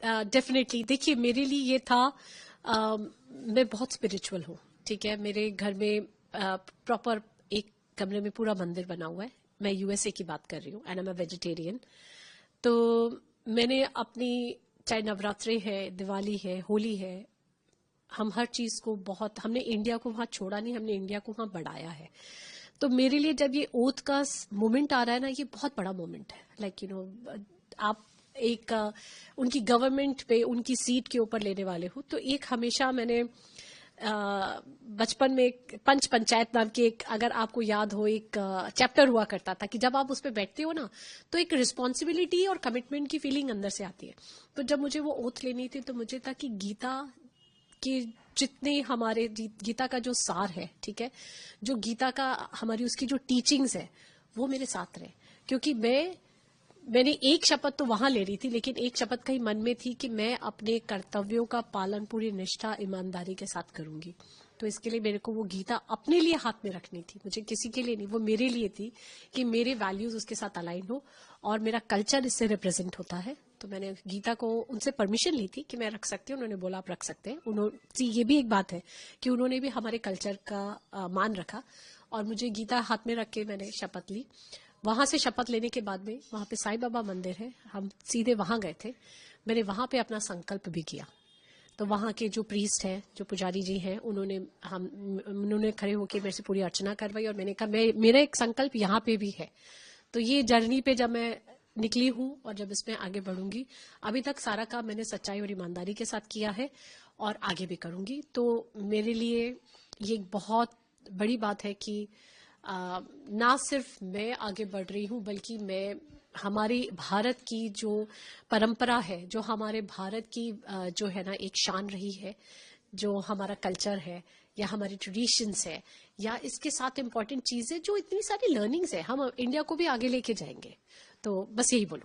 Definitely देखिए, मेरे लिए ये था, मैं बहुत स्पिरिचुअल हूँ, ठीक है। मेरे घर में प्रॉपर एक कमरे में पूरा मंदिर बना हुआ है। मैं यूएसए की बात कर रही हूँ, and I am a vegetarian. तो मैंने अपनी, चाहे नवरात्रे है, दिवाली है, होली है, हम हर चीज को बहुत, हमने इंडिया को वहां छोड़ा नहीं, हमने इंडिया को वहां बढ़ाया है। तो मेरे लिए जब ये ओथ का मोमेंट आ रहा है ना, ये बहुत बड़ा मोमेंट है। लाइक यू नो, आप एक उनकी गवर्नमेंट पे, उनकी सीट के ऊपर लेने वाले हो। तो एक हमेशा मैंने बचपन में एक पंच पंचायत नाम की एक, अगर आपको याद हो, एक चैप्टर हुआ करता था कि जब आप उस पर बैठते हो ना, तो एक रिस्पॉन्सिबिलिटी और कमिटमेंट की फीलिंग अंदर से आती है। तो जब मुझे वो ओथ लेनी थी, तो मुझे था कि गीता के जितने हमारे गीता का जो सार है, ठीक है, जो गीता का हमारी उसकी जो टीचिंग्स है, वो मेरे साथ रहे। क्योंकि मैंने एक शपथ तो वहां ले रही थी, लेकिन एक शपथ कहीं मन में थी कि मैं अपने कर्तव्यों का पालन पूरी निष्ठा, ईमानदारी के साथ करूंगी। तो इसके लिए मेरे को वो गीता अपने लिए हाथ में रखनी थी, मुझे किसी के लिए नहीं, वो मेरे लिए थी कि मेरे वैल्यूज उसके साथ अलाइन हो और मेरा कल्चर इससे रिप्रेजेंट होता है। तो मैंने गीता को उनसे परमिशन ली थी कि मैं रख सकती हूँ। उन्होंने बोला आप रख सकते हैं। उन्होंने, ये भी एक बात है कि उन्होंने भी हमारे कल्चर का मान रखा, और मुझे गीता हाथ में रख के मैंने शपथ ली। वहां से शपथ लेने के बाद में, वहां पे साईं बाबा मंदिर है, हम सीधे वहां गए थे। मैंने वहां पे अपना संकल्प भी किया। तो वहां के जो प्रीस्ट हैं, जो पुजारी जी हैं, उन्होंने खड़े होकर मेरे से पूरी अर्चना करवाई, और मैंने कहा मेरा एक संकल्प यहाँ पे भी है। तो ये जर्नी पे जब मैं निकली हूँ और जब इसमें आगे बढ़ूंगी, अभी तक सारा काम मैंने सच्चाई और ईमानदारी के साथ किया है और आगे भी करूंगी। तो मेरे लिए ये एक बहुत बड़ी बात है कि ना सिर्फ मैं आगे बढ़ रही हूँ, बल्कि मैं, हमारी भारत की जो परंपरा है, जो हमारे भारत की जो है ना एक शान रही है, जो हमारा कल्चर है या हमारी ट्रेडिशंस है, या इसके साथ इम्पोर्टेंट चीजें, जो इतनी सारी लर्निंग्स है, हम इंडिया को भी आगे लेके जाएंगे। तो बस यही बोलूंगी।